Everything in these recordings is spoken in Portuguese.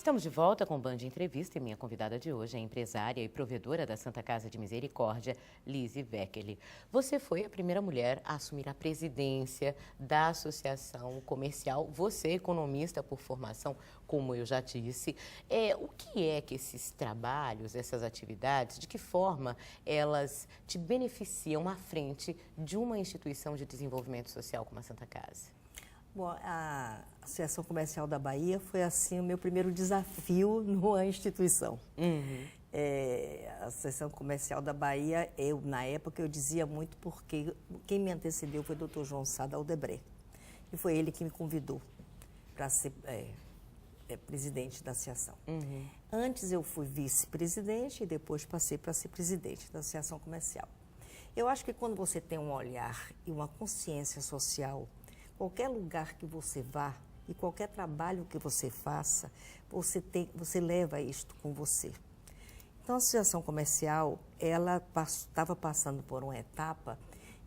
Estamos de volta com o Band Entrevista e minha convidada de hoje é a empresária e provedora da Santa Casa de Misericórdia, Lise Weckeli. Você foi a primeira mulher a assumir a presidência da Associação Comercial. Você, economista por formação, como eu já disse. O que é que esses trabalhos, essas atividades, de que forma elas te beneficiam à frente de uma instituição de desenvolvimento social como a Santa Casa? Bom, a Associação Comercial da Bahia foi, assim, o meu primeiro desafio numa instituição. A Associação Comercial da Bahia, na época, eu dizia muito porque quem me antecedeu foi o Dr. João Sada Aldebrecht. E foi ele que me convidou para ser presidente da associação. Antes eu fui vice-presidente e depois passei para ser presidente da Associação Comercial. Eu acho que quando você tem um olhar e uma consciência social, qualquer lugar que você vá e qualquer trabalho que você faça, você leva isto com você. Então, a Associação Comercial, ela estava passando por uma etapa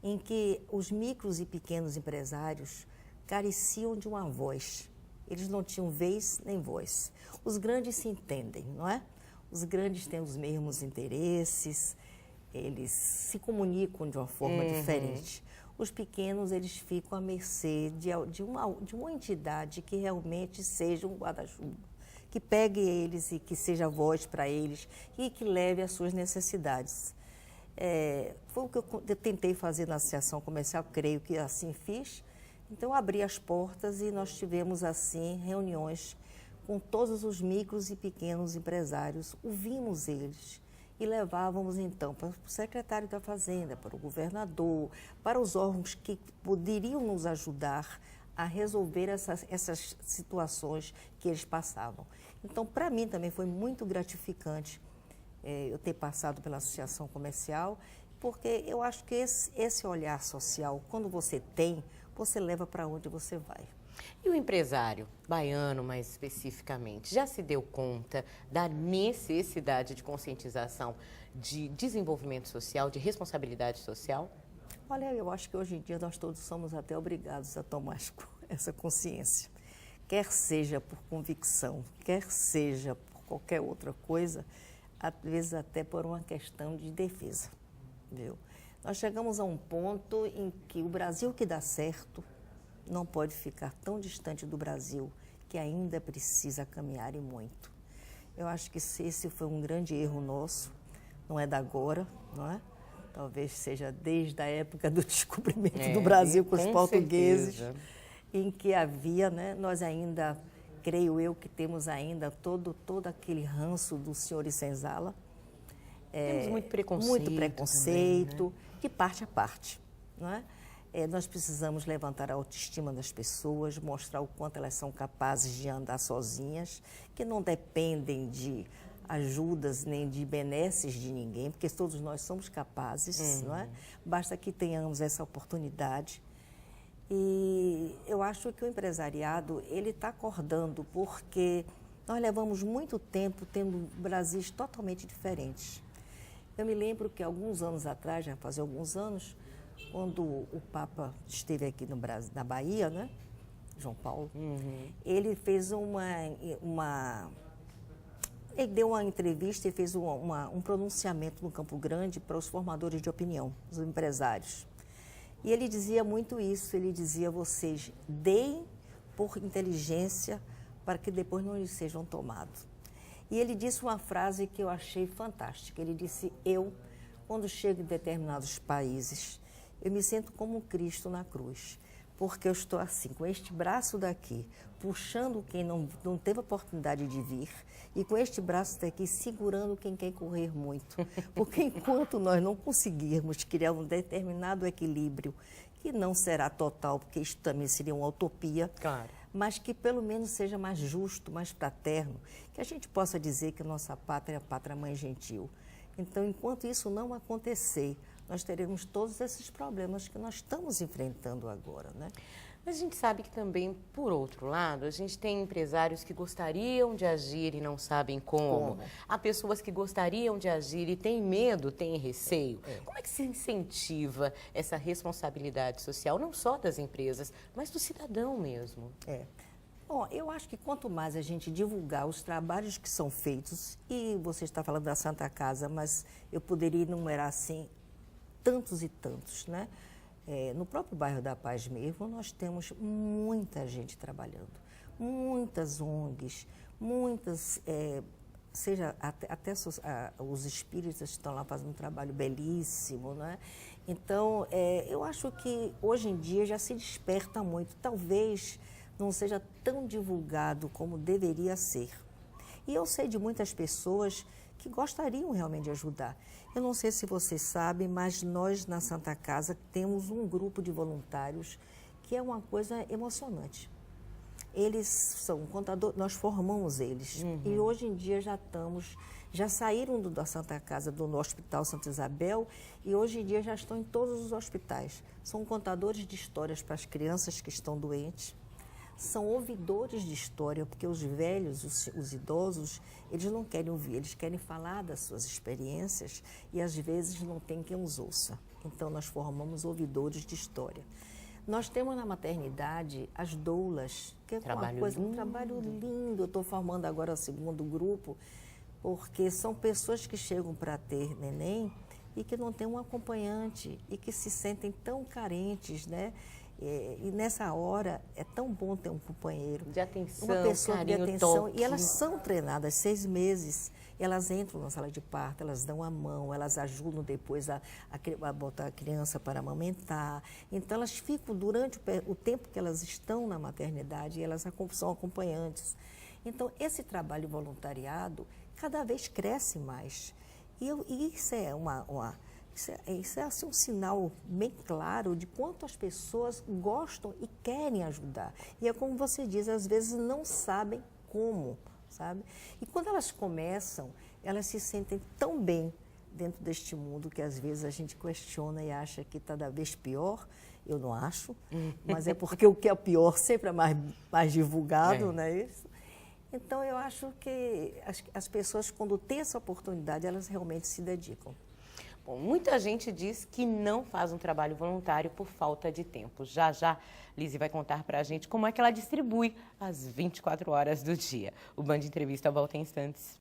em que os micros e pequenos empresários careciam de uma voz. Eles não tinham vez nem voz. Os grandes se entendem, não é? Os grandes têm os mesmos interesses, eles se comunicam de uma forma diferente. Os pequenos, eles ficam à mercê de uma entidade que realmente seja um guarda-chuva, que pegue eles e que seja voz para eles e que leve as suas necessidades. Foi o que eu tentei fazer na Associação Comercial, creio que assim fiz. Então, eu abri as portas e nós tivemos, assim, reuniões com todos os micros e pequenos empresários, ouvimos eles. E levávamos, então, para o secretário da Fazenda, para o governador, para os órgãos que poderiam nos ajudar a resolver essas situações que eles passavam. Então, para mim também foi muito gratificante eu ter passado pela Associação Comercial, porque eu acho que esse olhar social, quando você tem, você leva para onde você vai. E o empresário baiano, mais especificamente, já se deu conta da necessidade de conscientização, de desenvolvimento social, de responsabilidade social? Olha, eu acho que hoje em dia nós todos somos até obrigados a tomar essa consciência. Quer seja por convicção, quer seja por qualquer outra coisa, às vezes até por uma questão de defesa, viu? Nós chegamos a um ponto em que o Brasil que dá certo não pode ficar tão distante do Brasil, que ainda precisa caminhar e muito. Eu acho que esse foi um grande erro nosso, não é da agora, não é? Talvez seja desde a época do descobrimento do Brasil com os portugueses, em que havia, né? Nós ainda, creio eu, que temos ainda todo aquele ranço do senhor Senzala. Temos muito preconceito. Muito preconceito, também, né? De parte a parte, não é? Nós precisamos levantar a autoestima das pessoas, mostrar o quanto elas são capazes de andar sozinhas, que não dependem de ajudas nem de benesses de ninguém, porque todos nós somos capazes, não é? Basta que tenhamos essa oportunidade. E eu acho que o empresariado, ele está acordando, porque nós levamos muito tempo tendo Brasis totalmente diferentes. Eu me lembro que alguns anos atrás, já fazia alguns anos, quando o Papa esteve aqui no Brasil, na Bahia, né? João Paulo, ele fez ele deu uma entrevista e fez um pronunciamento no Campo Grande para os formadores de opinião, os empresários. E ele dizia muito isso, ele dizia, vocês deem por inteligência para que depois não lhes sejam tomados. E ele disse uma frase que eu achei fantástica, ele disse, quando chego em determinados países, eu me sinto como Cristo na cruz, porque eu estou assim, com este braço daqui, puxando quem não teve oportunidade de vir, e com este braço daqui, segurando quem quer correr muito. Porque enquanto nós não conseguirmos criar um determinado equilíbrio, que não será total, porque isso também seria uma utopia, claro, mas que pelo menos seja mais justo, mais fraterno, que a gente possa dizer que a nossa pátria é a pátria mãe gentil. Então, enquanto isso não acontecer, nós teremos todos esses problemas que nós estamos enfrentando agora, né? Mas a gente sabe que também, por outro lado, a gente tem empresários que gostariam de agir e não sabem como. Há pessoas que gostariam de agir e têm medo, têm receio. Como é que se incentiva essa responsabilidade social, não só das empresas, mas do cidadão mesmo? Bom, eu acho que quanto mais a gente divulgar os trabalhos que são feitos, e você está falando da Santa Casa, mas eu poderia enumerar assim tantos e tantos, né? No próprio bairro da Paz mesmo, nós temos muita gente trabalhando, muitas ONGs, muitas, seja até os espíritas estão lá fazendo um trabalho belíssimo, né? Então, eu acho que hoje em dia já se desperta muito, talvez não seja tão divulgado como deveria ser. E eu sei de muitas pessoas que gostariam realmente de ajudar. Eu não sei se você sabe, mas nós na Santa Casa temos um grupo de voluntários que é uma coisa emocionante. Eles são contadores, nós formamos eles. E hoje em dia já saíram da Santa Casa, do Hospital Santa Isabel, e hoje em dia já estão em todos os hospitais. São contadores de histórias para as crianças que estão doentes. São ouvidores de história, porque os velhos, os idosos, eles não querem ouvir, eles querem falar das suas experiências e às vezes não tem quem os ouça. Então nós formamos ouvidores de história. Nós temos na maternidade as doulas, que é um trabalho lindo. Eu estou formando agora o segundo grupo, porque são pessoas que chegam para ter neném e que não têm um acompanhante e que se sentem tão carentes, né? E nessa hora é tão bom ter um companheiro, de atenção, uma pessoa carinho, de atenção. toque. E elas são treinadas 6 meses. Elas entram na sala de parto, elas dão a mão, elas ajudam depois a botar a criança para amamentar. Então elas ficam durante o tempo que elas estão na maternidade, elas são acompanhantes. Então esse trabalho voluntariado cada vez cresce mais. E isso é Isso é assim, um sinal bem claro de quanto as pessoas gostam e querem ajudar. E é como você diz, às vezes não sabem como, sabe? E quando elas começam, elas se sentem tão bem dentro deste mundo que às vezes a gente questiona e acha que está cada vez pior. Eu não acho, mas é porque o que é pior sempre é mais divulgado, não é isso? Então eu acho que as pessoas, quando têm essa oportunidade, elas realmente se dedicam. Bom, muita gente diz que não faz um trabalho voluntário por falta de tempo. Já já, Lizzy vai contar pra gente como é que ela distribui as 24 horas do dia. O Band Entrevista volta em instantes.